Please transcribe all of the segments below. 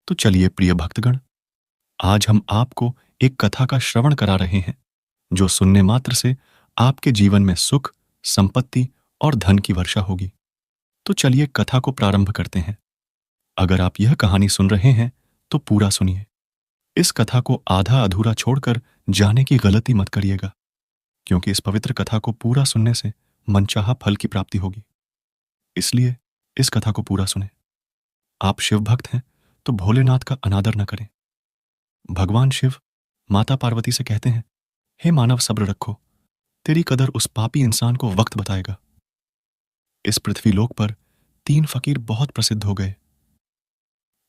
तो चलिए प्रिय भक्तगण, आज हम आपको एक कथा का श्रवण करा रहे हैं जो सुनने मात्र से आपके जीवन में सुख, संपत्ति और धन की वर्षा होगी। तो चलिए कथा को प्रारंभ करते हैं। अगर आप यह कहानी सुन रहे हैं तो पूरा सुनिए। इस कथा को आधा अधूरा छोड़कर जाने की गलती मत करिएगा, क्योंकि इस पवित्र कथा को पूरा सुनने से मनचाहा फल की प्राप्ति होगी। इसलिए इस कथा को पूरा सुने। आप शिव भक्त हैं तो भोलेनाथ का अनादर न करें। भगवान शिव माता पार्वती से कहते हैं, हे मानव सब्र रखो, तेरी कदर उस पापी इंसान को वक्त बताएगा। इस पृथ्वी लोक पर 3 फकीर बहुत प्रसिद्ध हो गए।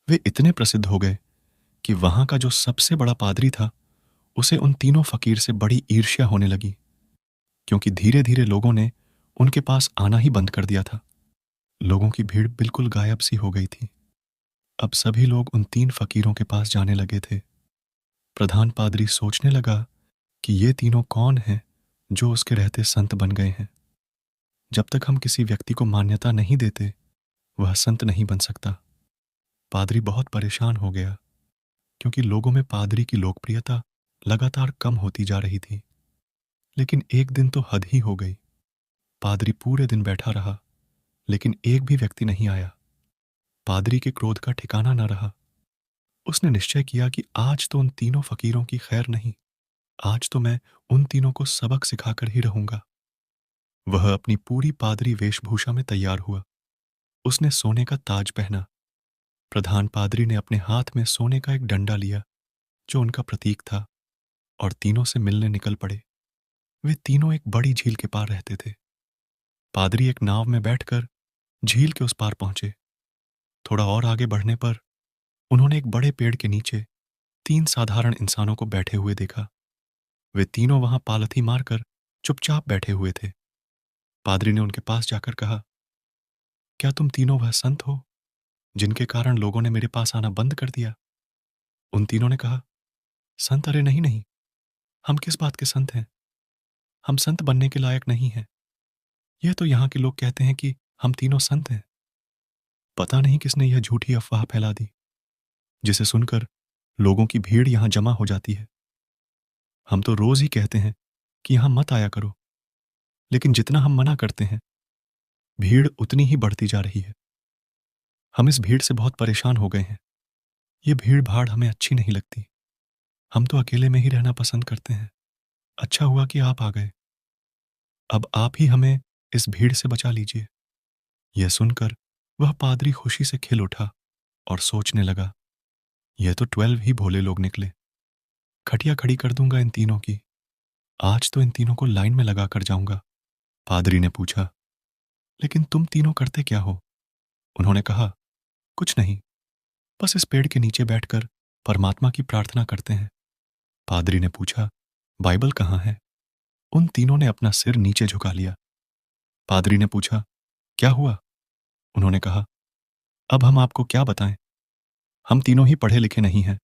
वे इतने प्रसिद्ध हो गए कि वहां का जो सबसे बड़ा पादरी था, उसे उन तीनों फकीर से बड़ी ईर्ष्या होने लगी, क्योंकि धीरे धीरे लोगों ने उनके पास आना ही बंद कर दिया था। लोगों की भीड़ बिल्कुल गायब सी हो गई थी। अब सभी लोग उन 3 फकीरों के पास जाने लगे थे। प्रधान पादरी सोचने लगा कि ये तीनों कौन हैं जो उसके रहते संत बन गए हैं। जब तक हम किसी व्यक्ति को मान्यता नहीं देते, वह संत नहीं बन सकता। पादरी बहुत परेशान हो गया, क्योंकि लोगों में पादरी की लोकप्रियता लगातार कम होती जा रही थी। लेकिन एक दिन तो हद ही हो गई। पादरी पूरे दिन बैठा रहा, लेकिन एक भी व्यक्ति नहीं आया। पादरी के क्रोध का ठिकाना न रहा। उसने निश्चय किया कि आज तो उन तीनों फकीरों की खैर नहीं, आज तो मैं उन तीनों को सबक सिखाकर ही रहूंगा। वह अपनी पूरी पादरी वेशभूषा में तैयार हुआ। उसने सोने का ताज पहना। प्रधान पादरी ने अपने हाथ में सोने का एक डंडा लिया, जो उनका प्रतीक था, और तीनों से मिलने निकल पड़े। वे तीनों एक बड़ी झील के पार रहते थे। पादरी एक नाव में बैठकर झील के उस पार पहुंचे। थोड़ा और आगे बढ़ने पर उन्होंने एक बड़े पेड़ के नीचे 3 साधारण इंसानों को बैठे हुए देखा। वे तीनों वहां पालथी मारकर चुपचाप बैठे हुए थे। पादरी ने उनके पास जाकर कहा, क्या तुम तीनों वह संत हो जिनके कारण लोगों ने मेरे पास आना बंद कर दिया? उन तीनों ने कहा, संत? अरे नहीं नहीं, हम किस बात के संत हैं? हम संत बनने के लायक नहीं हैं। यह तो यहाँ के लोग कहते हैं कि हम तीनों संत हैं। पता नहीं किसने यह झूठी अफवाह फैला दी, जिसे सुनकर लोगों की भीड़ यहाँ जमा हो जाती है। हम तो रोज ही कहते हैं कि यहाँ मत आया करो, लेकिन जितना हम मना करते हैं, भीड़ उतनी ही बढ़ती जा रही है। हम इस भीड़ से बहुत परेशान हो गए हैं। ये भीड़ भाड़ हमें अच्छी नहीं लगती। हम तो अकेले में ही रहना पसंद करते हैं। अच्छा हुआ कि आप आ गए। अब आप ही हमें इस भीड़ से बचा लीजिए। यह सुनकर वह पादरी खुशी से खिल उठा और सोचने लगा, यह तो 12 ही भोले लोग निकले। खटिया खड़ी कर दूंगा इन तीनों की। आज तो इन तीनों को लाइन में लगा कर जाऊंगा। पादरी ने पूछा, लेकिन तुम तीनों करते क्या हो? उन्होंने कहा, कुछ नहीं, बस इस पेड़ के नीचे बैठकर परमात्मा की प्रार्थना करते हैं। पादरी ने पूछा, बाइबल कहाँ है? उन तीनों ने अपना सिर नीचे झुका लिया। पादरी ने पूछा, क्या हुआ? उन्होंने कहा, अब हम आपको क्या बताएं? हम तीनों ही पढ़े लिखे नहीं हैं।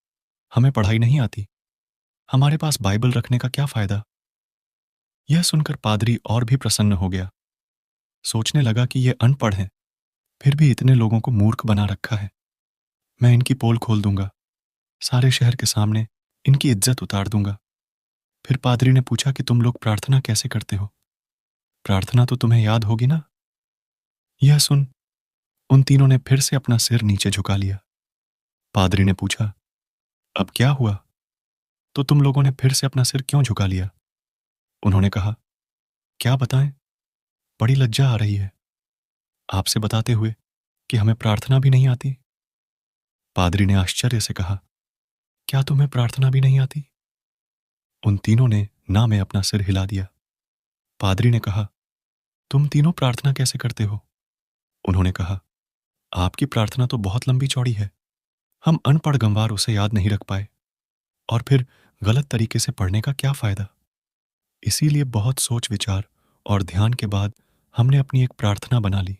हमें पढ़ाई नहीं आती। हमारे पास बाइबल रखने का क्या फायदा? यह सुनकर पादरी और भी प्रसन्न हो गया। सोचने लगा कि ये अनपढ़ हैं, फिर भी इतने लोगों को मूर्ख बना रखा है। मैं इनकी पोल खोल दूंगा। सारे शहर के सामने इनकी इज्जत उतार दूंगा। फिर पादरी ने पूछा कि तुम लोग प्रार्थना कैसे करते हो? प्रार्थना तो तुम्हें याद होगी ना? यह सुन उन तीनों ने फिर से अपना सिर नीचे झुका लिया। पादरी ने पूछा, अब क्या हुआ? तो तुम लोगों ने फिर से अपना सिर क्यों झुका लिया? उन्होंने कहा, क्या बताएं, बड़ी लज्जा आ रही है आपसे बताते हुए कि हमें प्रार्थना भी नहीं आती। पादरी ने आश्चर्य से कहा, क्या तुम्हें प्रार्थना भी नहीं आती? उन तीनों ने ना में अपना सिर हिला दिया। पादरी ने कहा, तुम तीनों प्रार्थना कैसे करते हो? उन्होंने कहा, आपकी प्रार्थना तो बहुत लंबी चौड़ी है। हम अनपढ़ गंवार उसे याद नहीं रख पाए, और फिर गलत तरीके से पढ़ने का क्या फायदा? इसीलिए बहुत सोच विचार और ध्यान के बाद हमने अपनी एक प्रार्थना बना ली।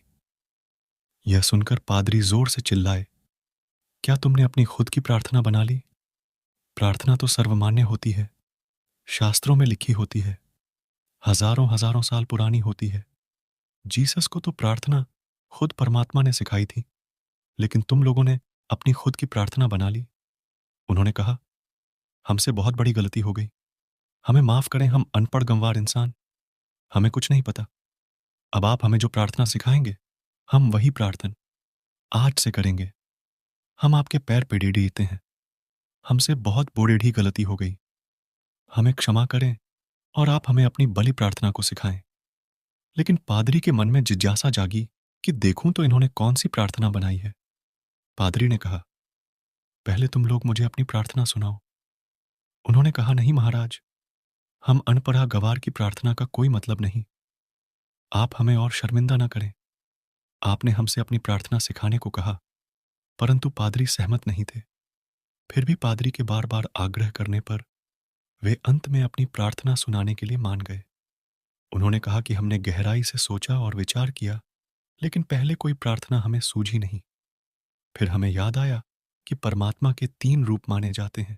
यह सुनकर पादरी जोर से चिल्लाए, क्या तुमने अपनी खुद की प्रार्थना बना ली? प्रार्थना तो सर्वमान्य होती है, शास्त्रों में लिखी होती है, हजारों हजारों साल पुरानी होती है। जीसस को तो प्रार्थना खुद परमात्मा ने सिखाई थी, लेकिन तुम लोगों ने अपनी खुद की प्रार्थना बना ली। उन्होंने कहा, हमसे बहुत बड़ी गलती हो गई। हमें माफ करें, हम अनपढ़ गंवार इंसान, हमें कुछ नहीं पता। अब आप हमें जो प्रार्थना सिखाएंगे, हम वही प्रार्थना आज से करेंगे। हम आपके पैर पड़ीड़ीते हैं। हमसे बहुत बड़ी गलती हो गई। हमें क्षमा करें और आप हमें अपनी बलि प्रार्थना को सिखाएं। लेकिन पादरी के मन में जिज्ञासा जागी कि देखूं तो इन्होंने कौन सी प्रार्थना बनाई है। पादरी ने कहा, पहले तुम लोग मुझे अपनी प्रार्थना सुनाओ। उन्होंने कहा, नहीं महाराज, हम अनपढ़ा गवार की प्रार्थना का कोई मतलब नहीं। आप हमें और शर्मिंदा न करें। आपने हमसे अपनी प्रार्थना सिखाने को कहा, परंतु पादरी सहमत नहीं थे। फिर भी पादरी के बार बार आग्रह करने पर वे अंत में अपनी प्रार्थना सुनाने के लिए मान गए। उन्होंने कहा कि हमने गहराई से सोचा और विचार किया, लेकिन पहले कोई प्रार्थना हमें सूझी नहीं। फिर हमें याद आया कि परमात्मा के 3 रूप माने जाते हैं,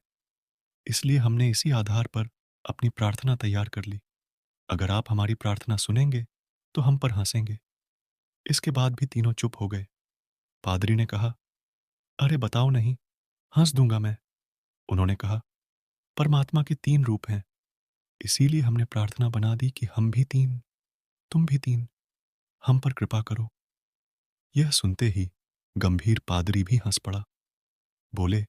इसलिए हमने इसी आधार पर अपनी प्रार्थना तैयार कर ली। अगर आप हमारी प्रार्थना सुनेंगे तो हम पर हंसेंगे। इसके बाद भी तीनों चुप हो गए। पादरी ने कहा, अरे बताओ नहीं, हंस दूंगा मैं। उन्होंने कहा, परमात्मा के 3 रूप हैं, इसीलिए हमने प्रार्थना बना दी कि हम भी 3, तुम भी 3, हम पर कृपा करो। यह सुनते ही गंभीर पादरी भी हंस पड़ा। बोले,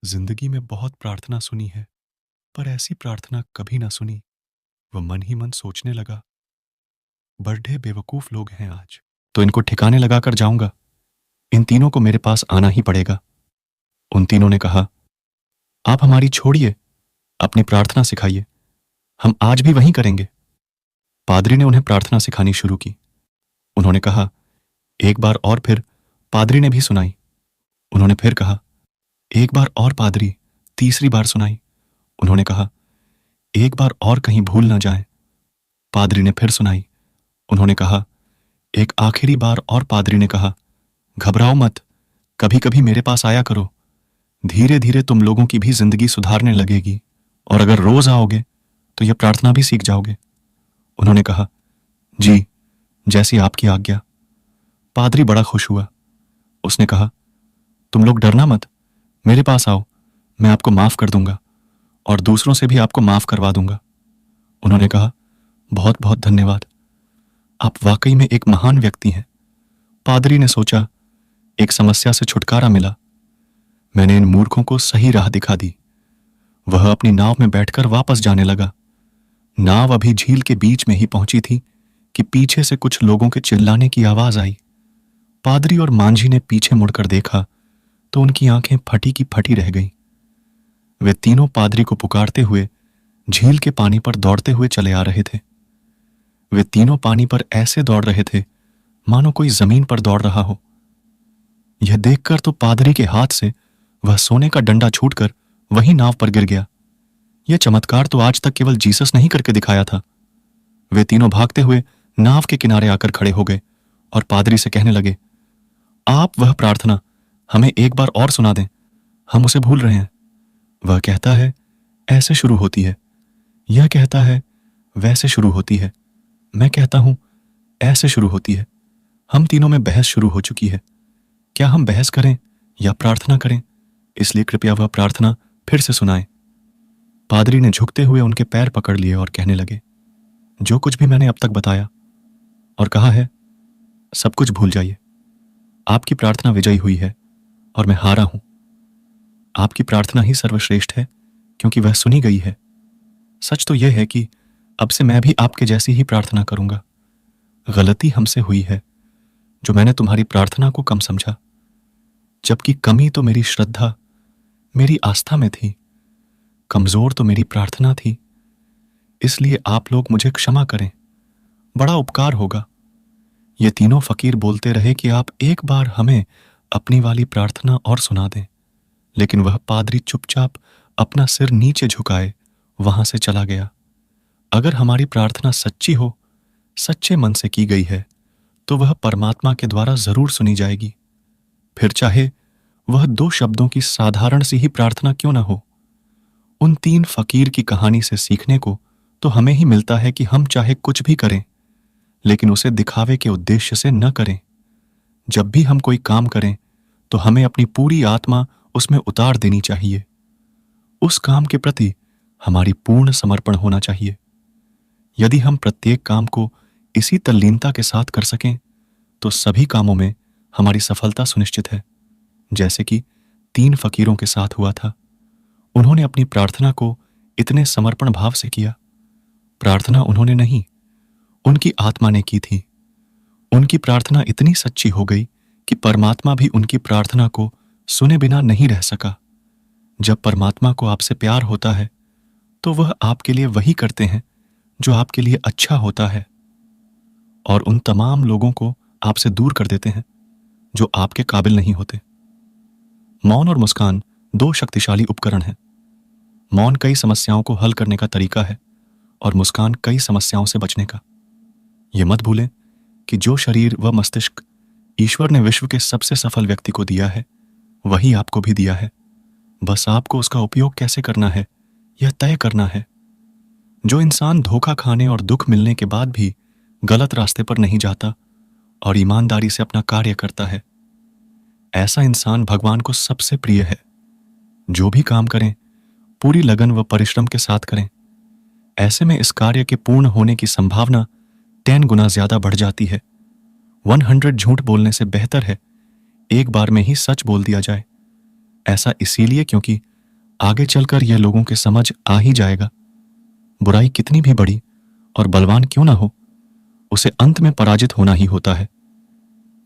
जिंदगी में बहुत प्रार्थना सुनी है, पर ऐसी प्रार्थना कभी ना सुनी। वह मन ही मन सोचने लगा, बड़े बेवकूफ लोग हैं आज, तो इनको ठिकाने लगाकर जाऊंगा। इन तीनों को मेरे पास आना ही पड़ेगा। उन तीनों ने कहा, आप हमारी छोड़िए, अपनी प्रार्थना सिखाइए, हम आज भी वहीं करेंगे। पादरी ने उन्हें प्रार्थना सिखानी शुरू की। उन्होंने कहा, एक बार और। फिर पादरी ने भी सुनाई। उन्होंने फिर कहा, एक बार और पादरी। तीसरी बार सुनाई। उन्होंने कहा, एक बार और कहीं भूल ना जाए। पादरी ने फिर सुनाई। उन्होंने कहा, एक आखिरी बार और। पादरी ने कहा, घबराओ मत, कभी कभी मेरे पास आया करो। धीरे धीरे तुम लोगों की भी जिंदगी सुधारने लगेगी, और अगर रोज आओगे तो यह प्रार्थना भी सीख जाओगे। उन्होंने कहा, जी, जैसी आपकी आज्ञा। पादरी बड़ा खुश हुआ। उसने कहा, तुम लोग डरना मत, मेरे पास आओ, मैं आपको माफ कर दूंगा और दूसरों से भी आपको माफ करवा दूंगा। उन्होंने कहा, बहुत बहुत धन्यवाद, आप वाकई में एक महान व्यक्ति हैं। पादरी ने सोचा, एक समस्या से छुटकारा मिला। मैंने इन मूर्खों को सही राह दिखा दी। वह अपनी नाव में बैठकर वापस जाने लगा। नाव अभी झील के बीच में ही पहुंची थी कि पीछे से कुछ लोगों के चिल्लाने की आवाज आई। पादरी और मांझी ने पीछे मुड़कर देखा तो उनकी आंखें फटी की फटी रह गईं। वे तीनों पादरी को पुकारते हुए झील के पानी पर दौड़ते हुए चले आ रहे थे। वे तीनों पानी पर ऐसे दौड़ रहे थे मानो कोई जमीन पर दौड़ रहा हो। यह देखकर तो पादरी के हाथ से वह सोने का डंडा छूटकर वही नाव पर गिर गया। यह चमत्कार तो आज तक केवल जीसस ने ही करके दिखाया था। वे तीनों भागते हुए नाव के किनारे आकर खड़े हो गए और पादरी से कहने लगे, आप वह प्रार्थना हमें एक बार और सुना दें, हम उसे भूल रहे हैं। वह कहता है ऐसे शुरू होती है, यह कहता है वैसे शुरू होती है, मैं कहता हूं ऐसे शुरू होती है। हम तीनों में बहस शुरू हो चुकी है। क्या हम बहस करें या प्रार्थना करें? इसलिए कृपया वह प्रार्थना फिर से सुनाएं। पादरी ने झुकते हुए उनके पैर पकड़ लिए और कहने लगे, जो कुछ भी मैंने अब तक बताया और कहा है, सब कुछ भूल जाइए। आपकी प्रार्थना विजयी हुई है और मैं हारा हूं। आपकी प्रार्थना ही सर्वश्रेष्ठ है क्योंकि वह सुनी गई है। सच तो यह है कि अब से मैं भी आपके जैसी ही प्रार्थना करूंगा। गलती हमसे हुई है जो मैंने तुम्हारी प्रार्थना को कम समझा, जबकि कमी तो मेरी श्रद्धा, मेरी आस्था में थी, कमजोर तो मेरी प्रार्थना थी। इसलिए आप लोग मुझे क्षमा करें, बड़ा उपकार होगा। ये तीनों फकीर बोलते रहे कि आप एक बार हमें अपनी वाली प्रार्थना और सुना दें, लेकिन वह पादरी चुपचाप अपना सिर नीचे झुकाए वहां से चला गया। अगर हमारी प्रार्थना सच्ची हो, सच्चे मन से की गई है, तो वह परमात्मा के द्वारा जरूर सुनी जाएगी। फिर चाहे वह 2 शब्दों की साधारण सी ही प्रार्थना क्यों ना हो। उन 3 फकीर की कहानी से सीखने को तो हमें ही मिलता है कि हम चाहे कुछ भी करें, लेकिन उसे दिखावे के उद्देश्य से न करें। जब भी हम कोई काम करें तो हमें अपनी पूरी आत्मा उसमें उतार देनी चाहिए। उस काम के प्रति हमारी पूर्ण समर्पण होना चाहिए। यदि हम प्रत्येक काम को इसी तल्लीनता के साथ कर सकें तो सभी कामों में हमारी सफलता सुनिश्चित है। जैसे कि 3 फकीरों के साथ हुआ था। उन्होंने अपनी प्रार्थना को इतने समर्पण भाव से किया। प्रार्थना उन्होंने नहीं, उनकी आत्मा ने की थी। उनकी प्रार्थना इतनी सच्ची हो गई कि परमात्मा भी उनकी प्रार्थना को सुने बिना नहीं रह सका। जब परमात्मा को आपसे प्यार होता है तो वह आपके लिए वही करते हैं जो आपके लिए अच्छा होता है, और उन तमाम लोगों को आपसे दूर कर देते हैं जो आपके काबिल नहीं होते। मौन और मुस्कान 2 शक्तिशाली उपकरण हैं। मौन कई समस्याओं को हल करने का तरीका है और मुस्कान कई समस्याओं से बचने का। यह मत भूलें कि जो शरीर व मस्तिष्क ईश्वर ने विश्व के सबसे सफल व्यक्ति को दिया है, वही आपको भी दिया है। बस आपको उसका उपयोग कैसे करना है, यह तय करना है। जो इंसान धोखा खाने और दुख मिलने के बाद भी गलत रास्ते पर नहीं जाता और ईमानदारी से अपना कार्य करता है, ऐसा इंसान भगवान को सबसे प्रिय है। जो भी काम करें पूरी लगन व परिश्रम के साथ करें। ऐसे में इस कार्य के पूर्ण होने की संभावना 10 गुना ज्यादा बढ़ जाती है। 100 झूठ बोलने से बेहतर है एक बार में ही सच बोल दिया जाए। ऐसा इसीलिए क्योंकि आगे चलकर यह लोगों के समझ आ ही जाएगा। बुराई कितनी भी बड़ी और बलवान क्यों ना हो, उसे अंत में पराजित होना ही होता है।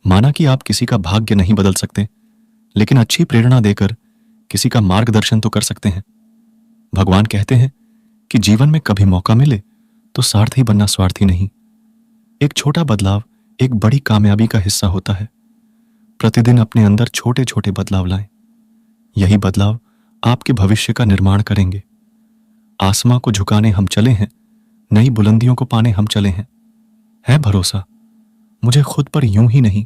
माना कि आप किसी का भाग्य नहीं बदल सकते, लेकिन अच्छी प्रेरणा देकर किसी का मार्गदर्शन तो कर सकते हैं। भगवान कहते हैं कि जीवन में कभी मौका मिले तो सारथी बनना स्वार्थी नहीं। एक छोटा बदलाव एक बड़ी कामयाबी का हिस्सा होता है। प्रतिदिन अपने अंदर छोटे छोटे बदलाव लाएं। यही बदलाव आपके भविष्य का निर्माण करेंगे। आसमां को झुकाने हम चले हैं, नई बुलंदियों को पाने हम चले हैं। है भरोसा मुझे खुद पर यूं ही नहीं,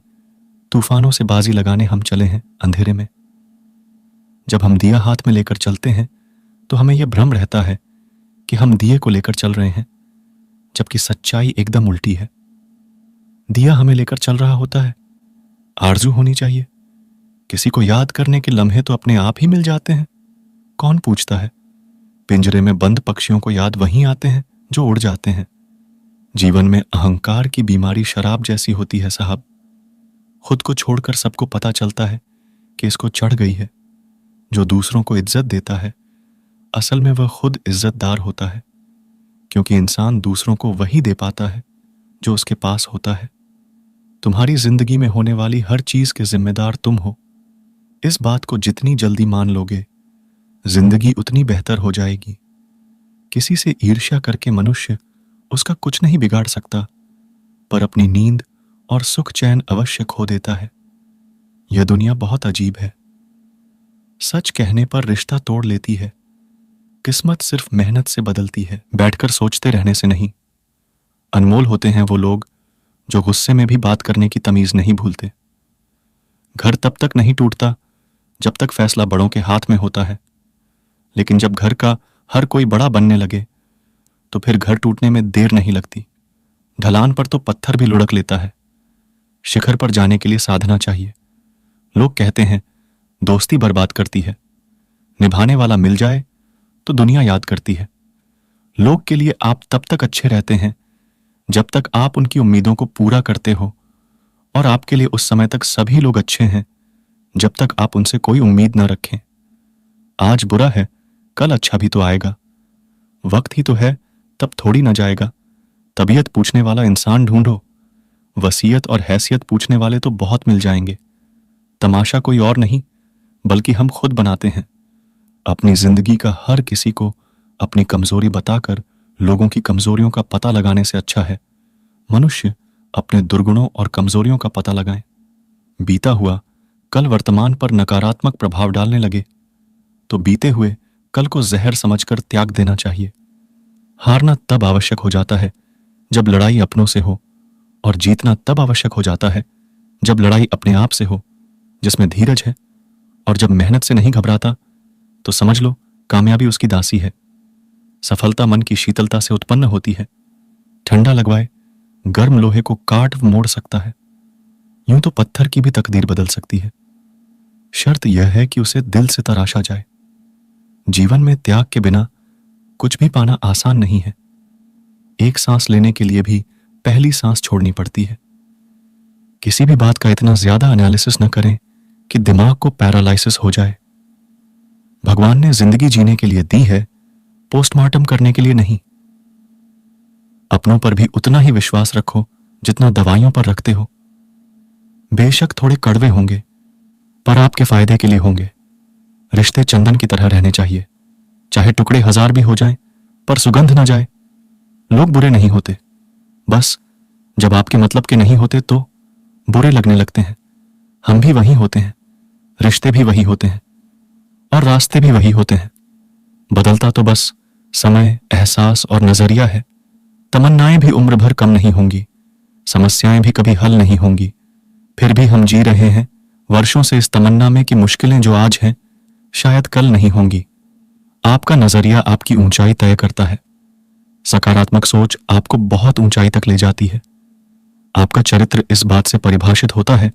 तूफानों से बाजी लगाने हम चले हैं अंधेरे में। जब हम दिया हाथ में लेकर चलते हैं तो हमें यह भ्रम रहता है कि हम दिए को लेकर चल रहे हैं, जबकि सच्चाई एकदम उल्टी है। दिया हमें लेकर चल रहा होता है। आरजू होनी चाहिए। किसी को याद करने के लम्हे तो अपने आप ही मिल जाते हैं। कौन पूछता है? पिंजरे में बंद पक्षियों को याद वहीं आते हैं जो उड़ जाते हैं। जीवन में अहंकार की बीमारी शराब जैसी होती है साहब। खुद को छोड़कर सबको पता चलता है कि इसको चढ़ गई है। जो दूसरों को इज्जत देता है, असल में वह खुद इज्जतदार होता है, क्योंकि इंसान दूसरों को वही दे पाता है जो उसके पास होता है। तुम्हारी जिंदगी में होने वाली हर चीज के जिम्मेदार तुम हो। इस बात को जितनी जल्दी मान लोगे, जिंदगी उतनी बेहतर हो जाएगी। किसी से ईर्ष्या करके मनुष्य उसका कुछ नहीं बिगाड़ सकता, पर अपनी नींद और सुख चैन अवश्य खो देता है। यह दुनिया बहुत अजीब है। सच कहने पर रिश्ता तोड़ लेती है। किस्मत सिर्फ मेहनत से बदलती है, बैठकर सोचते रहने से नहीं। अनमोल होते हैं वो लोग जो गुस्से में भी बात करने की तमीज नहीं भूलते। घर तब तक नहीं टूटता जब तक फैसला बड़ों के हाथ में होता है, लेकिन जब घर का हर कोई बड़ा बनने लगे तो फिर घर टूटने में देर नहीं लगती। ढलान पर तो पत्थर भी लुढ़क लेता है। शिखर पर जाने के लिए साधना चाहिए। लोग कहते हैं दोस्ती बर्बाद करती है, निभाने वाला मिल जाए तो दुनिया याद करती है। लोग के लिए आप तब तक अच्छे रहते हैं जब तक आप उनकी उम्मीदों को पूरा करते हो, और आपके लिए उस समय तक सभी लोग अच्छे हैं जब तक आप उनसे कोई उम्मीद न रखें। आज बुरा है, कल अच्छा भी तो आएगा। वक्त ही तो है, तब थोड़ी न जाएगा। तबीयत पूछने वाला इंसान ढूंढो, वसीयत और हैसियत पूछने वाले तो बहुत मिल जाएंगे। तमाशा कोई और नहीं बल्कि हम खुद बनाते हैं। अपनी जिंदगी का हर किसी को अपनी कमजोरी बताकर लोगों की कमजोरियों का पता लगाने से अच्छा है मनुष्य अपने दुर्गुणों और कमजोरियों का पता लगाए। बीता हुआ कल वर्तमान पर नकारात्मक प्रभाव डालने लगे तो बीते हुए कल को जहर समझकर त्याग देना चाहिए। हारना तब आवश्यक हो जाता है जब लड़ाई अपनों से हो, और जीतना तब आवश्यक हो जाता है जब लड़ाई अपने आप से हो, जिसमें धीरज है। और जब मेहनत से नहीं घबराता तो समझ लो कामयाबी उसकी दासी है। सफलता मन की शीतलता से उत्पन्न होती है। ठंडा लगवाए गर्म लोहे को काट मोड़ सकता है, यूं तो पत्थर की भी तकदीर बदल सकती है। शर्त यह है कि उसे दिल से तराशा जाए। जीवन में त्याग के बिना कुछ भी पाना आसान नहीं है। एक सांस लेने के लिए भी पहली सांस छोड़नी पड़ती है। किसी भी बात का इतना ज्यादा एनालिसिस न करें कि दिमाग को पैरालाइसिस हो जाए। भगवान ने जिंदगी जीने के लिए दी है, पोस्टमार्टम करने के लिए नहीं। अपनों पर भी उतना ही विश्वास रखो जितना दवाइयों पर रखते हो। बेशक थोड़े कड़वे होंगे, पर आपके फायदे के लिए होंगे। रिश्ते चंदन की तरह रहने चाहिए, चाहे टुकड़े 1000 भी हो जाएं, पर सुगंध न जाए। लोग बुरे नहीं होते, बस जब आपके मतलब के नहीं होते तो बुरे लगने लगते हैं। हम भी वही होते हैं, रिश्ते भी वही होते हैं, और रास्ते भी वही होते हैं। बदलता तो बस समय, एहसास और नजरिया है। तमन्नाएं भी उम्र भर कम नहीं होंगी, समस्याएं भी कभी हल नहीं होंगी। फिर भी हम जी रहे हैं वर्षों से इस तमन्ना में कि मुश्किलें जो आज हैं शायद कल नहीं होंगी। आपका नजरिया आपकी ऊंचाई तय करता है। सकारात्मक सोच आपको बहुत ऊंचाई तक ले जाती है। आपका चरित्र इस बात से परिभाषित होता है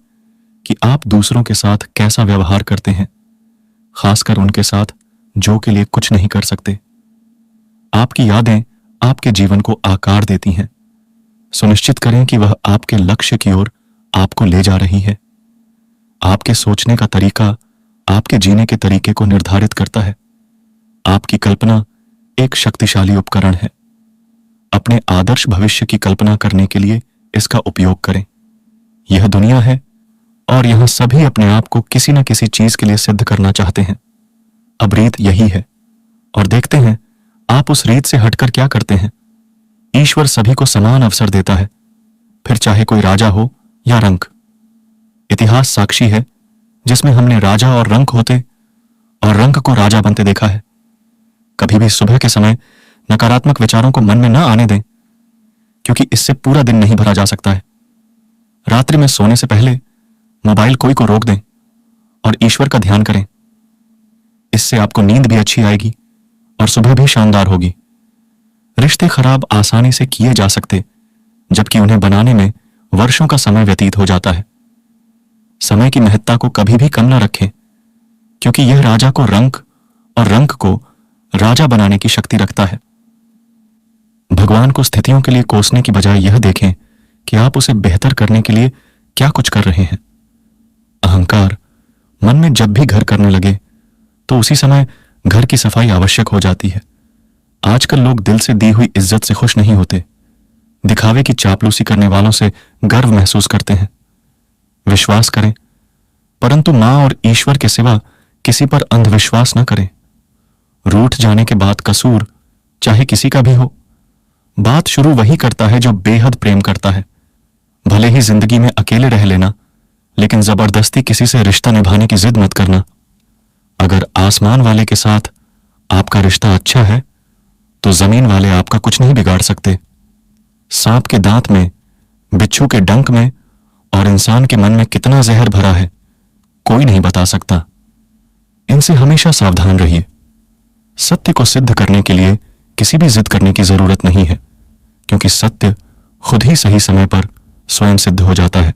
कि आप दूसरों के साथ कैसा व्यवहार करते हैं, खासकर उनके साथ जो के लिए कुछ नहीं कर सकते। आपकी यादें आपके जीवन को आकार देती हैं। सुनिश्चित करें कि वह आपके लक्ष्य की ओर आपको ले जा रही है। आपके सोचने का तरीका आपके जीने के तरीके को निर्धारित करता है। आपकी कल्पना एक शक्तिशाली उपकरण है। अपने आदर्श भविष्य की कल्पना करने के लिए इसका उपयोग करें। यह दुनिया है और यहां सभी अपने आप को किसी न किसी चीज के लिए सिद्ध करना चाहते हैं। अब रीत यही है, और देखते हैं आप उस रीत से हटकर क्या करते हैं। ईश्वर सभी को समान अवसर देता है, फिर चाहे कोई राजा हो या रंक। इतिहास साक्षी है, जिसमें हमने राजा और रंक होते और रंक को राजा बनते देखा है। कभी भी सुबह के समय नकारात्मक विचारों को मन में न आने दें, क्योंकि इससे पूरा दिन नहीं भरा जा सकता है। रात्रि में सोने से पहले मोबाइल कोई को रोक दें और ईश्वर का ध्यान करें। इससे आपको नींद भी अच्छी आएगी और सुबह भी शानदार होगी। रिश्ते खराब आसानी से किए जा सकते, जबकि उन्हें बनाने में वर्षों का समय व्यतीत हो जाता है। समय की महत्ता को कभी भी कम न रखें, क्योंकि यह राजा को रंक और रंक को राजा बनाने की शक्ति रखता है। भगवान को स्थितियों के लिए कोसने की बजाय यह देखें कि आप उसे बेहतर करने के लिए क्या कुछ कर रहे हैं। अहंकार मन में जब भी घर करने लगे तो उसी समय घर की सफाई आवश्यक हो जाती है। आजकल लोग दिल से दी हुई इज्जत से खुश नहीं होते, दिखावे की चापलूसी करने वालों से गर्व महसूस करते हैं। विश्वास करें, परंतु मां और ईश्वर के सिवा किसी पर अंधविश्वास न करें। रूठ जाने के बाद कसूर चाहे किसी का भी हो, बात शुरू वही करता है जो बेहद प्रेम करता है। भले ही जिंदगी में अकेले रह लेना, लेकिन जबरदस्ती किसी से रिश्ता निभाने की जिद मत करना। अगर आसमान वाले के साथ आपका रिश्ता अच्छा है तो जमीन वाले आपका कुछ नहीं बिगाड़ सकते। सांप के दांत में, बिच्छू के डंक में और इंसान के मन में कितना जहर भरा है कोई नहीं बता सकता। इनसे हमेशा सावधान रहिए। सत्य को सिद्ध करने के लिए किसी भी जिद करने की जरूरत नहीं है, क्योंकि सत्य खुद ही सही समय पर स्वयं सिद्ध हो जाता है।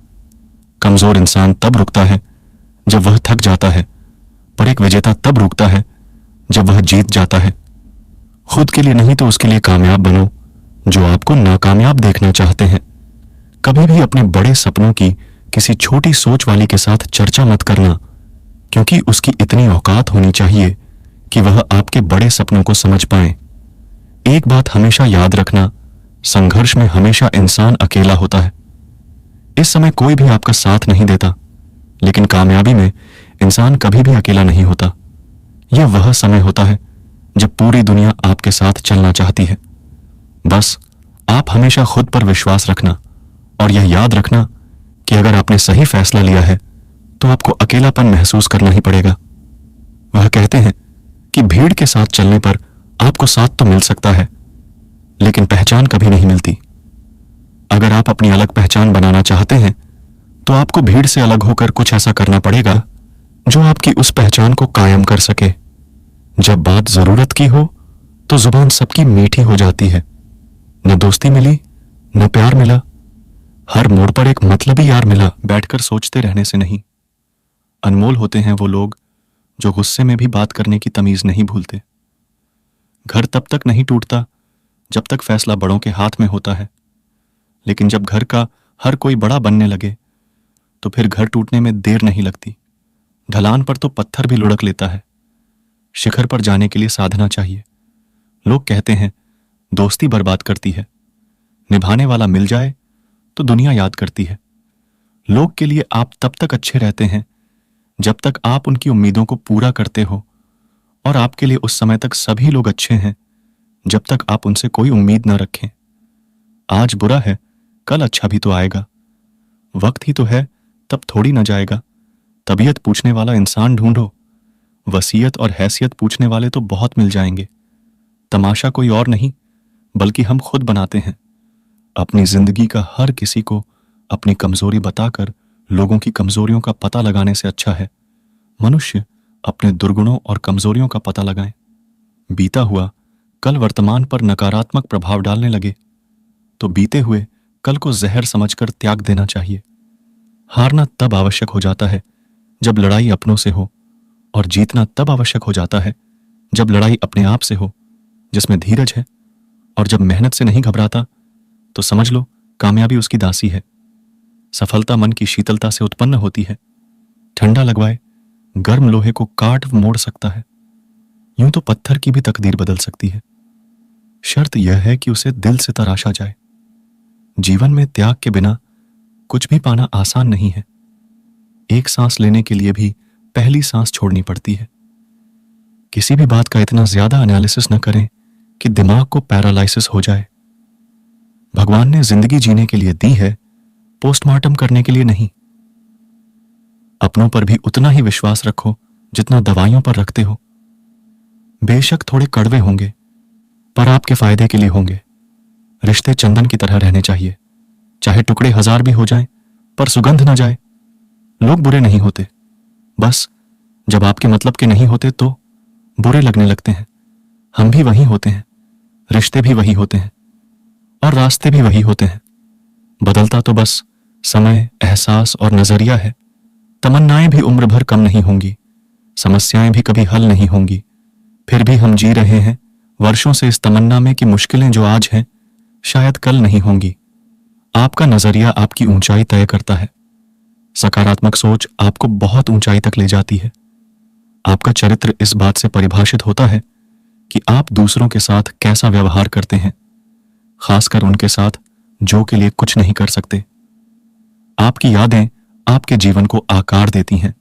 कमजोर इंसान तब रुकता है जब वह थक जाता है, पर एक विजेता तब रुकता है जब वह जीत जाता है। खुद के लिए नहीं तो उसके लिए कामयाब बनो जो आपको नाकामयाब देखना चाहते हैं। कभी भी अपने बड़े सपनों की किसी छोटी सोच वाली के साथ चर्चा मत करना, क्योंकि उसकी इतनी औकात होनी चाहिए कि वह आपके बड़े सपनों को समझ पाए। एक बात हमेशा याद रखना, संघर्ष में हमेशा इंसान अकेला होता है। इस समय कोई भी आपका साथ नहीं देता, लेकिन कामयाबी में इंसान कभी भी अकेला नहीं होता। यह वह समय होता है जब पूरी दुनिया आपके साथ चलना चाहती है। बस आप हमेशा खुद पर विश्वास रखना और यह याद रखना कि अगर आपने सही फैसला लिया है तो आपको अकेलापन महसूस करना ही पड़ेगा। वह कहते हैं कि भीड़ के साथ चलने पर आपको साथ तो मिल सकता है, लेकिन पहचान कभी नहीं मिलती। अगर आप अपनी अलग पहचान बनाना चाहते हैं तो आपको भीड़ से अलग होकर कुछ ऐसा करना पड़ेगा जो आपकी उस पहचान को कायम कर सके। जब बात जरूरत की हो तो जुबान सबकी मीठी हो जाती है। न दोस्ती मिली, न प्यार मिला, हर मोड़ पर एक मतलबी यार मिला। बैठकर सोचते रहने से नहीं, अनमोल होते हैं वो लोग जो गुस्से में भी बात करने की तमीज नहीं भूलते। घर तब तक नहीं टूटता जब तक फैसला बड़ों के हाथ में होता है, लेकिन जब घर का हर कोई बड़ा बनने लगे तो फिर घर टूटने में देर नहीं लगती। ढलान पर तो पत्थर भी लुढ़क लेता है। शिखर पर जाने के लिए साधना चाहिए। लोग कहते हैं दोस्ती बर्बाद करती है, निभाने वाला मिल जाए तो दुनिया याद करती है। लोग के लिए आप तब तक अच्छे रहते हैं जब तक आप उनकी उम्मीदों को पूरा करते हो, और आपके लिए उस समय तक सभी लोग अच्छे हैं जब तक आप उनसे कोई उम्मीद न रखें। आज बुरा है, कल अच्छा भी तो आएगा। वक्त ही तो है, तब थोड़ी न जाएगा। तबीयत पूछने वाला इंसान ढूंढो, वसीयत और हैसियत पूछने वाले तो बहुत मिल जाएंगे। तमाशा कोई और नहीं बल्कि हम खुद बनाते हैं। अपनी जिंदगी का हर किसी को अपनी कमजोरी बताकर लोगों की कमजोरियों का पता लगाने से अच्छा है मनुष्य अपने दुर्गुणों और कमजोरियों का पता लगाएं। बीता हुआ कल वर्तमान पर नकारात्मक प्रभाव डालने लगे तो बीते हुए कल को जहर समझकर त्याग देना चाहिए। हारना तब आवश्यक हो जाता है जब लड़ाई अपनों से हो, और जीतना तब आवश्यक हो जाता है जब लड़ाई अपने आप से हो, जिसमें धीरज है। और जब मेहनत से नहीं घबराता तो समझ लो कामयाबी उसकी दासी है। सफलता मन की शीतलता से उत्पन्न होती है। ठंडा लगवाए गर्म लोहे को काट मोड़ सकता है। यूं तो पत्थर की भी तकदीर बदल सकती है। शर्त यह है कि उसे दिल से तराशा जाए। जीवन में त्याग के बिना कुछ भी पाना आसान नहीं है। एक सांस लेने के लिए भी पहली सांस छोड़नी पड़ती है। किसी भी बात का इतना ज्यादा एनालिसिस न करें कि दिमाग को पैरालाइसिस हो जाए। भगवान ने जिंदगी जीने के लिए दी है, पोस्टमार्टम करने के लिए नहीं। अपनों पर भी उतना ही विश्वास रखो जितना दवाइयों पर रखते हो। बेशक थोड़े कड़वे होंगे, पर आपके फायदे के लिए होंगे। रिश्ते चंदन की तरह रहने चाहिए, चाहे टुकड़े 1000 भी हो जाएं, पर सुगंध न जाए। लोग बुरे नहीं होते, बस जब आपके मतलब के नहीं होते तो बुरे लगने लगते हैं। हम भी वही होते हैं, रिश्ते भी वही होते हैं, और रास्ते भी वही होते हैं। बदलता तो बस समय, एहसास और नजरिया है। तमन्नाएं भी उम्र भर कम नहीं होंगी, समस्याएं भी कभी हल नहीं होंगी। फिर भी हम जी रहे हैं वर्षों से इस तमन्ना में कि मुश्किलें जो आज हैं शायद कल नहीं होंगी। आपका नजरिया आपकी ऊंचाई तय करता है। सकारात्मक सोच आपको बहुत ऊंचाई तक ले जाती है। आपका चरित्र इस बात से परिभाषित होता है कि आप दूसरों के साथ कैसा व्यवहार करते हैं, खासकर उनके साथ जो के लिए कुछ नहीं कर सकते। आपकी यादें आपके जीवन को आकार देती हैं।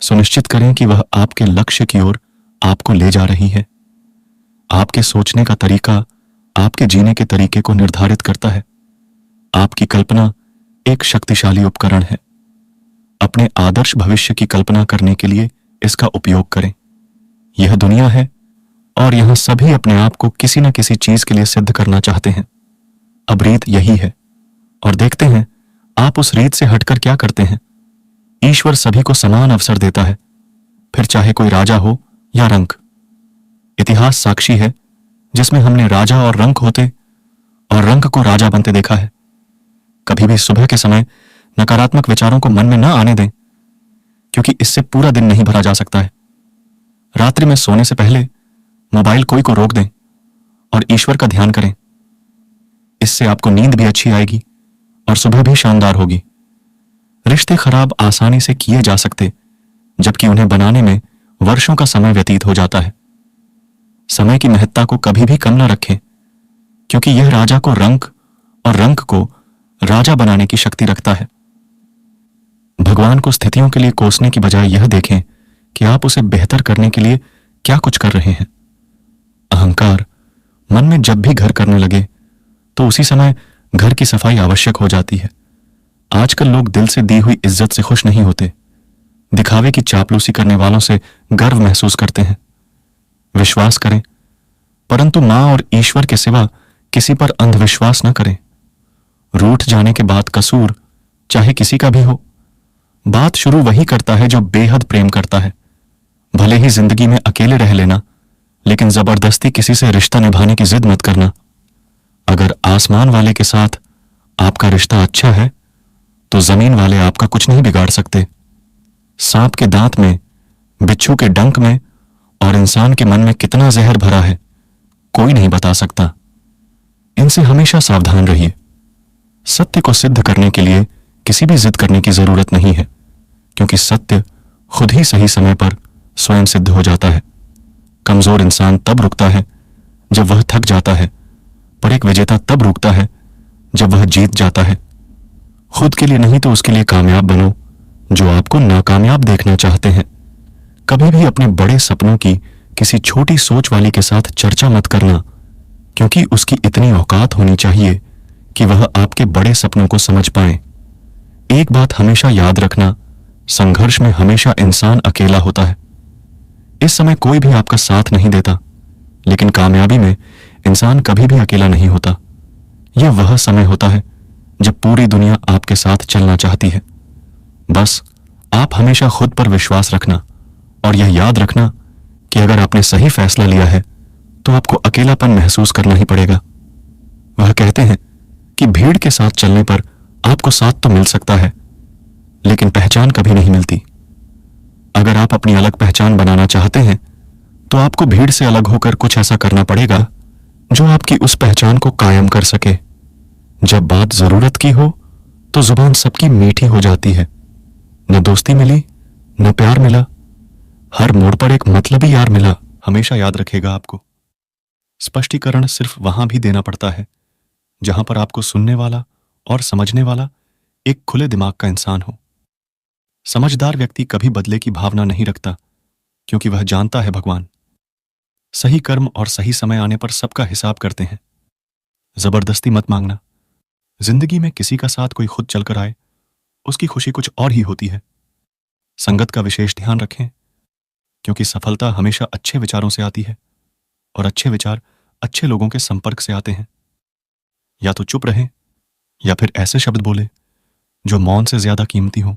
सुनिश्चित करें कि वह आपके लक्ष्य की ओर आपको ले जा रही है। आपके सोचने का तरीका आपके जीने के तरीके को निर्धारित करता है। आपकी कल्पना एक शक्तिशाली उपकरण है। अपने आदर्श भविष्य की कल्पना करने के लिए इसका उपयोग करें। यह दुनिया है और यहां सभी अपने आप को किसी न किसी चीज के लिए सिद्ध करना चाहते हैं। अब रीत यही है, और देखते हैं आप उस रीत से हटकर क्या करते हैं। ईश्वर सभी को समान अवसर देता है, फिर चाहे कोई राजा हो या रंक। इतिहास साक्षी है जिसमें हमने राजा और रंक होते और रंक को राजा बनते देखा है। कभी भी सुबह के समय नकारात्मक विचारों को मन में न आने दें, क्योंकि इससे पूरा दिन नहीं भरा जा सकता है। रात्रि में सोने से पहले मोबाइल कोई को रोक दें और ईश्वर का ध्यान करें। इससे आपको नींद भी अच्छी आएगी और सुबह भी शानदार होगी। रिश्ते खराब आसानी से किए जा सकते, जबकि उन्हें बनाने में वर्षों का समय व्यतीत हो जाता है। समय की महत्ता को कभी भी कम न रखें, क्योंकि यह राजा को रंक और रंक को राजा बनाने की शक्ति रखता है। भगवान को स्थितियों के लिए कोसने की बजाय यह देखें कि आप उसे बेहतर करने के लिए क्या कुछ कर रहे हैं। अहंकार मन में जब भी घर करने लगे तो उसी समय घर की सफाई आवश्यक हो जाती है। आजकल लोग दिल से दी हुई इज्जत से खुश नहीं होते, दिखावे की चापलूसी करने वालों से गर्व महसूस करते हैं। विश्वास करें, परंतु मां और ईश्वर के सिवा किसी पर अंधविश्वास न करें। रूठ जाने के बाद कसूर चाहे किसी का भी हो, बात शुरू वही करता है जो बेहद प्रेम करता है। भले ही जिंदगी में अकेले रह लेना, लेकिन जबरदस्ती किसी से रिश्ता निभाने की जिद मत करना। अगर आसमान वाले के साथ आपका रिश्ता अच्छा है तो जमीन वाले आपका कुछ नहीं बिगाड़ सकते। सांप के दांत में, बिच्छू के डंक में और इंसान के मन में कितना जहर भरा है, कोई नहीं बता सकता। इनसे हमेशा सावधान रहिए। सत्य को सिद्ध करने के लिए किसी भी जिद करने की जरूरत नहीं है, क्योंकि सत्य खुद ही सही समय पर स्वयं सिद्ध हो जाता है। कमजोर इंसान तब रुकता है जब वह थक जाता है, पर एक विजेता तब रुकता है जब वह जीत जाता है। खुद के लिए नहीं तो उसके लिए कामयाब बनो जो आपको नाकामयाब देखना चाहते हैं। कभी भी अपने बड़े सपनों की किसी छोटी सोच वाली के साथ चर्चा मत करना, क्योंकि उसकी इतनी औकात होनी चाहिए कि वह आपके बड़े सपनों को समझ पाए। एक बात हमेशा याद रखना, संघर्ष में हमेशा इंसान अकेला होता है। इस समय कोई भी आपका साथ नहीं देता, लेकिन कामयाबी में इंसान कभी भी अकेला नहीं होता। यह वह समय होता है जब पूरी दुनिया आपके साथ चलना चाहती है। बस आप हमेशा खुद पर विश्वास रखना और यह याद रखना कि अगर आपने सही फैसला लिया है तो आपको अकेलापन महसूस करना ही पड़ेगा। वह कहते हैं कि भीड़ के साथ चलने पर आपको साथ तो मिल सकता है, लेकिन पहचान कभी नहीं मिलती। अगर आप अपनी अलग पहचान बनाना चाहते हैं तो आपको भीड़ से अलग होकर कुछ ऐसा करना पड़ेगा जो आपकी उस पहचान को कायम कर सके। जब बात जरूरत की हो तो जुबान सबकी मीठी हो जाती है। न दोस्ती मिली, न प्यार मिला, हर मोड़ पर एक मतलबी यार मिला। हमेशा याद रखेगा, आपको स्पष्टीकरण सिर्फ वहां भी देना पड़ता है जहां पर आपको सुनने वाला और समझने वाला एक खुले दिमाग का इंसान हो। समझदार व्यक्ति कभी बदले की भावना नहीं रखता, क्योंकि वह जानता है भगवान सही कर्म और सही समय आने पर सबका हिसाब करते हैं। जबरदस्ती मत मांगना। जिंदगी में किसी का साथ कोई खुद चलकर आए, उसकी खुशी कुछ और ही होती है। संगत का विशेष ध्यान रखें, क्योंकि सफलता हमेशा अच्छे विचारों से आती है और अच्छे विचार अच्छे लोगों के संपर्क से आते हैं। या तो चुप रहें या फिर ऐसे शब्द बोले जो मौन से ज्यादा कीमती हो।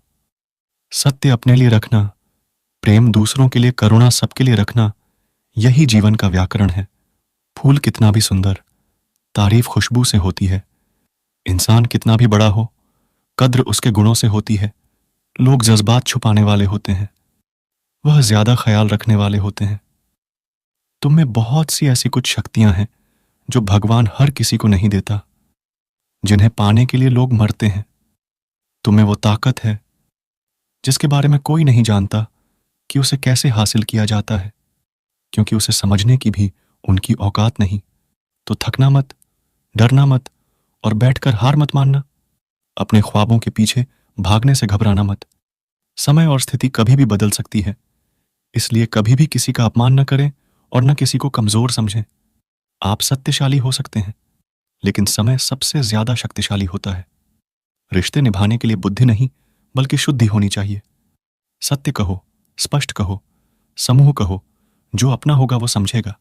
सत्य अपने लिए रखना, प्रेम दूसरों के लिए, करुणा सबके लिए रखना, यही जीवन का व्याकरण है। फूल कितना भी सुंदर, तारीफ खुशबू से होती है। इंसान कितना भी बड़ा हो, कद्र उसके गुणों से होती है। लोग जज्बात छुपाने वाले होते हैं, वह ज्यादा ख्याल रखने वाले होते हैं। तुम में बहुत सी ऐसी कुछ शक्तियां हैं जो भगवान हर किसी को नहीं देता, जिन्हें पाने के लिए लोग मरते हैं। तुम्हें वो ताकत है जिसके बारे में कोई नहीं जानता कि उसे कैसे हासिल किया जाता है, क्योंकि उसे समझने की भी उनकी औकात नहीं। तो थकना मत, डरना मत और बैठकर हार मत मानना। अपने ख्वाबों के पीछे भागने से घबराना मत। समय और स्थिति कभी भी बदल सकती है, इसलिए कभी भी किसी का अपमान न करें और न किसी को कमजोर समझें। आप सत्यशाली हो सकते हैं, लेकिन समय सबसे ज्यादा शक्तिशाली होता है। रिश्ते निभाने के लिए बुद्धि नहीं बल्कि शुद्धि होनी चाहिए। सत्य कहो, स्पष्ट कहो, समूह कहो। जो अपना होगा वो समझेगा,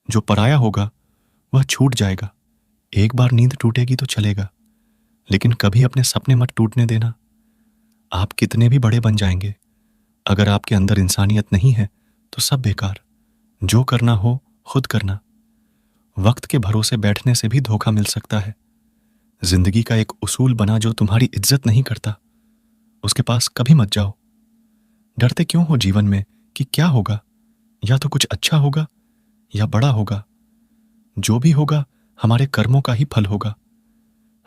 जो पराया होगा वह छूट जाएगा। एक बार नींद टूटेगी तो चलेगा, लेकिन कभी अपने सपने मत टूटने देना। आप कितने भी बड़े बन जाएंगे, अगर आपके अंदर इंसानियत नहीं है तो सब बेकार। जो करना हो खुद करना। वक्त के भरोसे बैठने से भी धोखा मिल सकता है। जिंदगी का एक उसूल बना जो तुम्हारी इज्जत नहीं करता, उसके पास कभी मत जाओ। डरते क्यों हो जीवन में कि क्या होगा? या तो कुछ अच्छा होगा या बड़ा होगा। जो भी होगा हमारे कर्मों का ही फल होगा।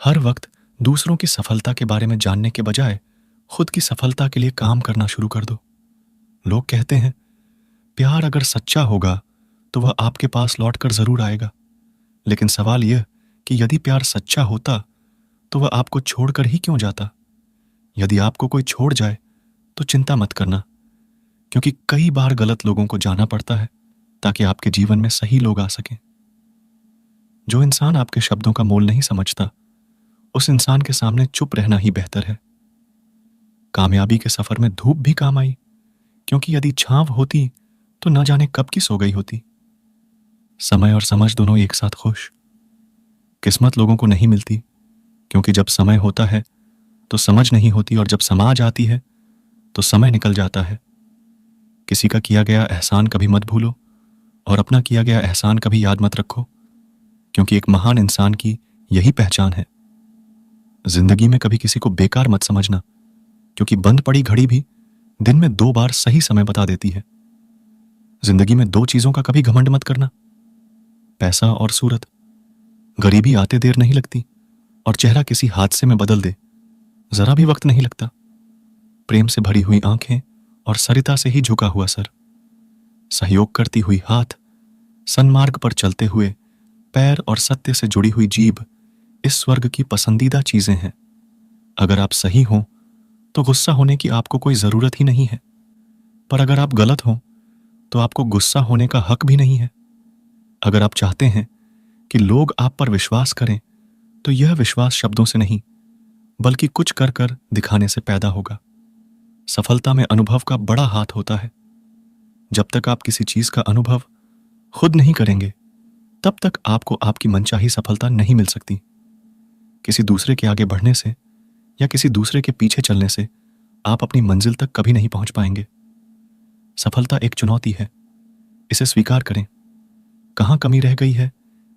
हर वक्त दूसरों की सफलता के बारे में जानने के बजाय खुद की सफलता के लिए काम करना शुरू कर दो। लोग कहते हैं प्यार अगर सच्चा होगा तो वह आपके पास लौटकर जरूर आएगा, लेकिन सवाल यह कि यदि प्यार सच्चा होता तो वह आपको छोड़कर ही क्यों जाता? यदि आपको कोई छोड़ जाए तो चिंता मत करना, क्योंकि कई बार गलत लोगों को जाना पड़ता है ताकि आपके जीवन में सही लोग आ सकें। जो इंसान आपके शब्दों का मोल नहीं समझता, उस इंसान के सामने चुप रहना ही बेहतर है। कामयाबी के सफर में धूप भी काम आई, क्योंकि यदि छांव होती तो न जाने कब की सो गई होती। समय और समझ दोनों एक साथ खुश। किस्मत लोगों को नहीं मिलती, क्योंकि जब समय होता है तो समझ नहीं होती, और जब समाज आती है तो समय निकल जाता है। किसी का किया गया एहसान कभी मत भूलो और अपना किया गया एहसान कभी याद मत रखो, क्योंकि एक महान इंसान की यही पहचान है। जिंदगी में कभी किसी को बेकार मत समझना, क्योंकि बंद पड़ी घड़ी भी दिन में 2 बार सही समय बता देती है। जिंदगी में 2 चीजों का कभी घमंड मत करना, पैसा और सूरत। गरीबी आते देर नहीं लगती और चेहरा किसी हादसे में बदल दे जरा भी वक्त नहीं लगता। प्रेम से भरी हुई आंखें और सरिता से ही झुका हुआ सर, सहयोग करती हुई हाथ, सन्मार्ग पर चलते हुए पैर और सत्य से जुड़ी हुई जीभ इस स्वर्ग की पसंदीदा चीजें हैं। अगर आप सही हो तो गुस्सा होने की आपको कोई जरूरत ही नहीं है, पर अगर आप गलत हो तो आपको गुस्सा होने का हक भी नहीं है। अगर आप चाहते हैं कि लोग आप पर विश्वास करें तो यह विश्वास शब्दों से नहीं बल्कि कुछ कर कर दिखाने से पैदा होगा। सफलता में अनुभव का बड़ा हाथ होता है। जब तक आप किसी चीज का अनुभव खुद नहीं करेंगे तब तक आपको आपकी मनचाही सफलता नहीं मिल सकती। किसी दूसरे के आगे बढ़ने से या किसी दूसरे के पीछे चलने से आप अपनी मंजिल तक कभी नहीं पहुंच पाएंगे। सफलता एक चुनौती है, इसे स्वीकार करें। कहां कमी रह गई है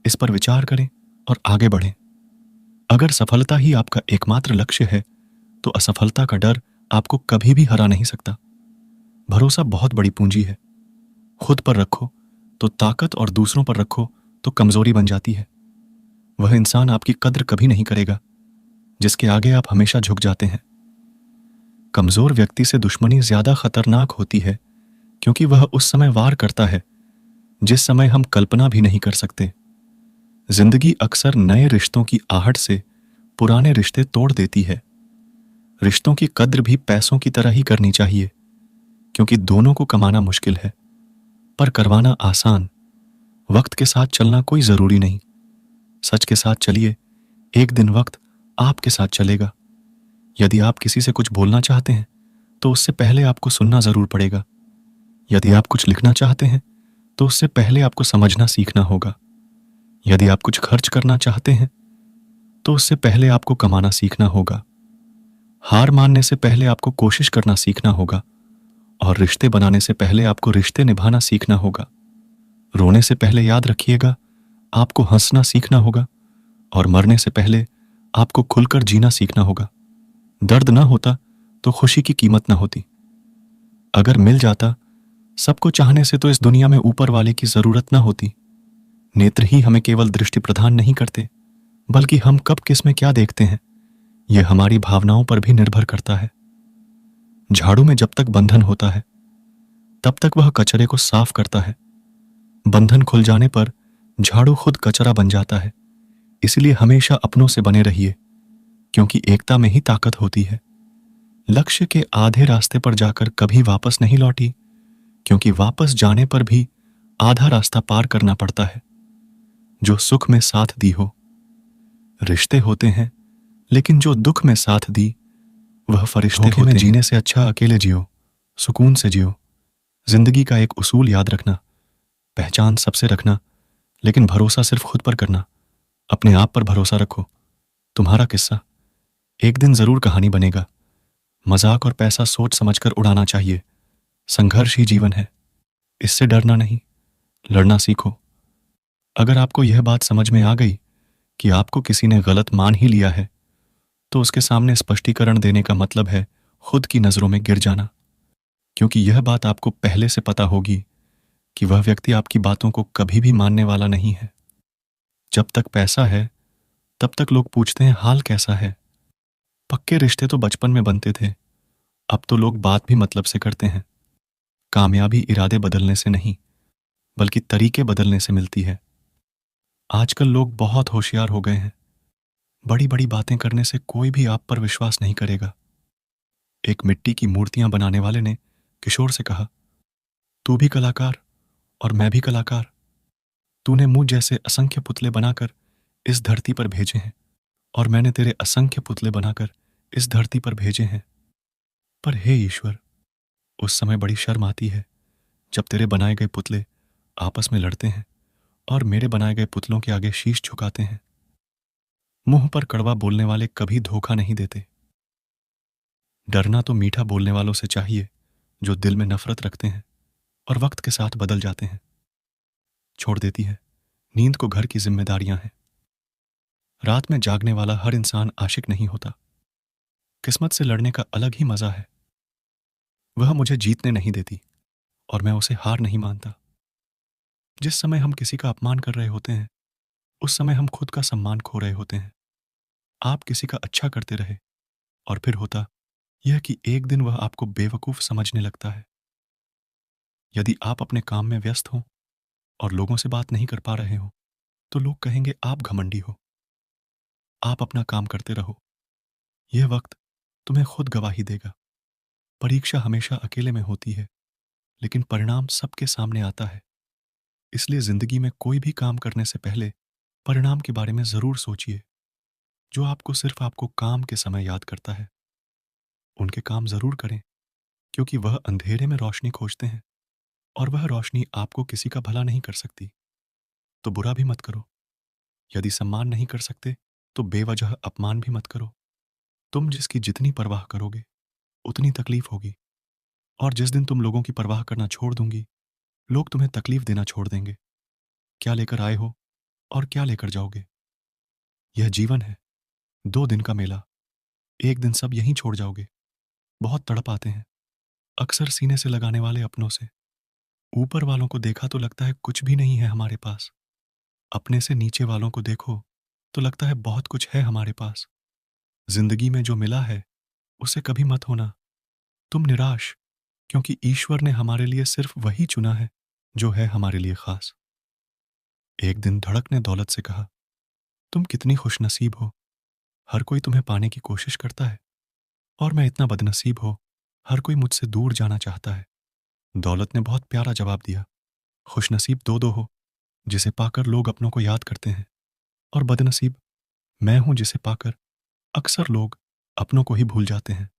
इस पर विचार करें और आगे बढ़ें। अगर सफलता ही आपका एकमात्र लक्ष्य है तो असफलता का डर आपको कभी भी हरा नहीं सकता। भरोसा बहुत बड़ी पूंजी है। खुद पर रखो तो ताकत और दूसरों पर रखो तो कमजोरी बन जाती है। वह इंसान आपकी कद्र कभी नहीं करेगा जिसके आगे आप हमेशा झुक जाते हैं। कमजोर व्यक्ति से दुश्मनी ज्यादा खतरनाक होती है क्योंकि वह उस समय वार करता है जिस समय हम कल्पना भी नहीं कर सकते। जिंदगी अक्सर नए रिश्तों की आहट से पुराने रिश्ते तोड़ देती है। रिश्तों की कद्र भी पैसों की तरह ही करनी चाहिए क्योंकि दोनों को कमाना मुश्किल है पर करवाना आसान। वक्त के साथ चलना कोई जरूरी नहीं। सच के साथ चलिए, एक दिन वक्त आपके साथ चलेगा। यदि आप किसी से कुछ बोलना चाहते हैं तो उससे पहले आपको सुनना जरूर पड़ेगा। यदि आप कुछ लिखना चाहते हैं तो उससे पहले आपको समझना सीखना होगा। यदि आप कुछ खर्च करना चाहते हैं तो उससे पहले आपको कमाना सीखना होगा। हार मानने से पहले आपको कोशिश करना सीखना होगा और रिश्ते बनाने से पहले आपको रिश्ते निभाना सीखना होगा। रोने से पहले याद रखिएगा आपको हंसना सीखना होगा और मरने से पहले आपको खुलकर जीना सीखना होगा। दर्द ना होता तो खुशी की कीमत ना होती। अगर मिल जाता सबको चाहने से तो इस दुनिया में ऊपर वाले की जरूरत ना होती। नेत्र ही हमें केवल दृष्टि प्रदान नहीं करते बल्कि हम कब किस में क्या देखते हैं यह हमारी भावनाओं पर भी निर्भर करता है। झाड़ू में जब तक बंधन होता है तब तक वह कचरे को साफ करता है। बंधन खुल जाने पर झाड़ू खुद कचरा बन जाता है। इसलिए हमेशा अपनों से बने रहिए क्योंकि एकता में ही ताकत होती है। लक्ष्य के आधे रास्ते पर जाकर कभी वापस नहीं लौटी क्योंकि वापस जाने पर भी आधा रास्ता पार करना पड़ता है। जो सुख में साथ दी हो। रिश्ते होते हैं लेकिन जो दुख में साथ दी वह फरिश्ते होते हैं। जीने से अच्छा अकेले जियो, सुकून से जियो। जिंदगी का एक उसूल याद रखना, पहचान सबसे रखना लेकिन भरोसा सिर्फ खुद पर करना। अपने आप पर भरोसा रखो। तुम्हारा किस्सा एक दिन जरूर कहानी बनेगा। मजाक और पैसा सोच समझकर उड़ाना चाहिए। संघर्ष ही जीवन है, इससे डरना नहीं, लड़ना सीखो। अगर आपको यह बात समझ में आ गई कि आपको किसी ने गलत मान ही लिया है तो उसके सामने स्पष्टीकरण देने का मतलब है खुद की नजरों में गिर जाना, क्योंकि यह बात आपको पहले से पता होगी कि वह व्यक्ति आपकी बातों को कभी भी मानने वाला नहीं है। जब तक पैसा है तब तक लोग पूछते हैं हाल कैसा है। पक्के रिश्ते तो बचपन में बनते थे, अब तो लोग बात भी मतलब से करते हैं। कामयाबी इरादे बदलने से नहीं बल्कि तरीके बदलने से मिलती है। आजकल लोग बहुत होशियार हो गए हैं। बड़ी बड़ी बातें करने से कोई भी आप पर विश्वास नहीं करेगा। एक मिट्टी की मूर्तियां बनाने वाले ने किशोर से कहा, तू भी कलाकार और मैं भी कलाकार। तूने मुझ जैसे असंख्य पुतले बनाकर इस धरती पर भेजे हैं और मैंने तेरे असंख्य पुतले बनाकर इस धरती पर भेजे हैं। पर हे ईश्वर, उस समय बड़ी शर्म आती है जब तेरे बनाए गए पुतले आपस में लड़ते हैं और मेरे बनाए गए पुतलों के आगे शीश झुकाते हैं। मुंह पर कड़वा बोलने वाले कभी धोखा नहीं देते। डरना तो मीठा बोलने वालों से चाहिए जो दिल में नफरत रखते हैं और वक्त के साथ बदल जाते हैं। छोड़ देती है नींद को घर की जिम्मेदारियां हैं। रात में जागने वाला हर इंसान आशिक नहीं होता। किस्मत से लड़ने का अलग ही मजा है। वह मुझे जीतने नहीं देती और मैं उसे हार नहीं मानता। जिस समय हम किसी का अपमान कर रहे होते हैं, उस समय हम खुद का सम्मान खो रहे होते हैं। आप किसी का अच्छा करते रहे और फिर होता यह कि एक दिन वह आपको बेवकूफ समझने लगता है। यदि आप अपने काम में व्यस्त हो और लोगों से बात नहीं कर पा रहे हो, तो लोग कहेंगे आप घमंडी हो। आप अपना काम करते रहो। यह वक्त तुम्हें खुद गवाही देगा। परीक्षा हमेशा अकेले में होती है, लेकिन परिणाम सबके सामने आता है। इसलिए जिंदगी में कोई भी काम करने से पहले परिणाम के बारे में जरूर सोचिए। जो आपको सिर्फ आपको काम के समय याद करता है, उनके काम जरूर करें, क्योंकि वह अंधेरे में रोशनी खोजते हैं और वह रोशनी आपको किसी का भला नहीं कर सकती। तो बुरा भी मत करो। यदि सम्मान नहीं कर सकते, तो बेवजह अपमान भी मत करो। तुम जिसकी जितनी परवाह करोगे, उतनी तकलीफ होगी। और जिस दिन तुम लोगों की परवाह करना छोड़ दूंगी, लोग तुम्हें तकलीफ देना छोड़ देंगे। क्या लेकर आए हो और क्या लेकर जाओगे? यह जीवन है, 2 दिन का मेला। एक दिन सब यहीं छोड़ जाओगे। बहुत तड़प आते हैं, अक्सर सीने से लगाने वाले अपनों से। ऊपर वालों को देखा तो लगता है कुछ भी नहीं है हमारे पास। अपने से नीचे वालों को देखो तो लगता है बहुत कुछ है हमारे पास। जिंदगी में जो मिला है, उसे कभी मत होना तुम निराश, क्योंकि ईश्वर ने हमारे लिए सिर्फ वही चुना है जो है हमारे लिए खास। एक दिन धड़क ने दौलत से कहा, तुम कितनी खुशनसीब हो। हर कोई तुम्हें पाने की कोशिश करता है और मैं इतना बदनसीब हो, हर कोई मुझसे दूर जाना चाहता है। दौलत ने बहुत प्यारा जवाब दिया, खुशनसीब दो दो हो, जिसे पाकर लोग अपनों को याद करते हैं, और बदनसीब मैं हूं जिसे पाकर अक्सर लोग अपनों को ही भूल जाते हैं।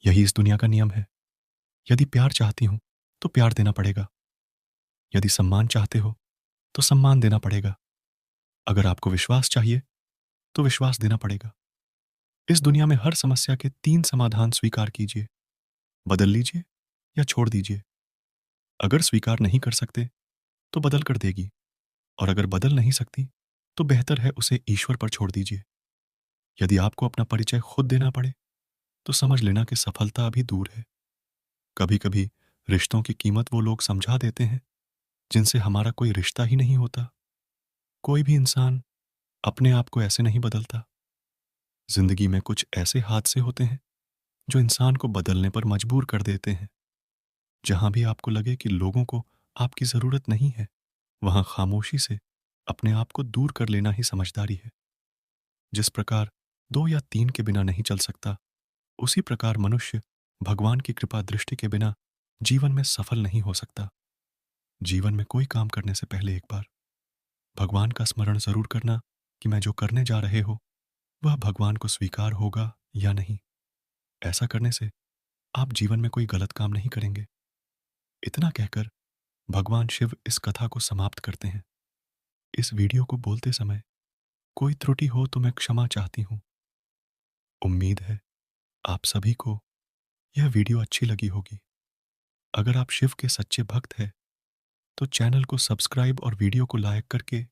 यही इस दुनिया का नियम है। यदि प्यार चाहती हूं तो प्यार देना पड़ेगा। यदि सम्मान चाहते हो तो सम्मान देना पड़ेगा। अगर आपको विश्वास चाहिए तो विश्वास देना पड़ेगा। इस दुनिया में हर समस्या के 3 समाधान स्वीकार कीजिए। बदल लीजिए या छोड़ दीजिए। अगर स्वीकार नहीं कर सकते तो बदल कर देगी, और अगर बदल नहीं सकती तो बेहतर है उसे ईश्वर पर छोड़ दीजिए। यदि आपको अपना परिचय खुद देना पड़े तो समझ लेना कि सफलता अभी दूर है। कभी कभी रिश्तों की कीमत वो लोग समझा देते हैं जिनसे हमारा कोई रिश्ता ही नहीं होता। कोई भी इंसान अपने आप को ऐसे नहीं बदलता। जिंदगी में कुछ ऐसे हादसे होते हैं जो इंसान को बदलने पर मजबूर कर देते हैं। जहां भी आपको लगे कि लोगों को आपकी जरूरत नहीं है, वहां खामोशी से अपने आप को दूर कर लेना ही समझदारी है। जिस प्रकार 2 या 3 के बिना नहीं चल सकता, उसी प्रकार मनुष्य भगवान की कृपा दृष्टि के बिना जीवन में सफल नहीं हो सकता। जीवन में कोई काम करने से पहले एक बार भगवान का स्मरण जरूर करना कि मैं जो करने जा रहे हो वह भगवान को स्वीकार होगा या नहीं। ऐसा करने से आप जीवन में कोई गलत काम नहीं करेंगे। इतना कहकर भगवान शिव इस कथा को समाप्त करते हैं। इस वीडियो को बोलते समय कोई त्रुटि हो तो मैं क्षमा चाहती हूँ। उम्मीद है आप सभी को यह वीडियो अच्छी लगी होगी। अगर आप शिव के सच्चे भक्त हैं तो चैनल को सब्सक्राइब और वीडियो को लाइक करके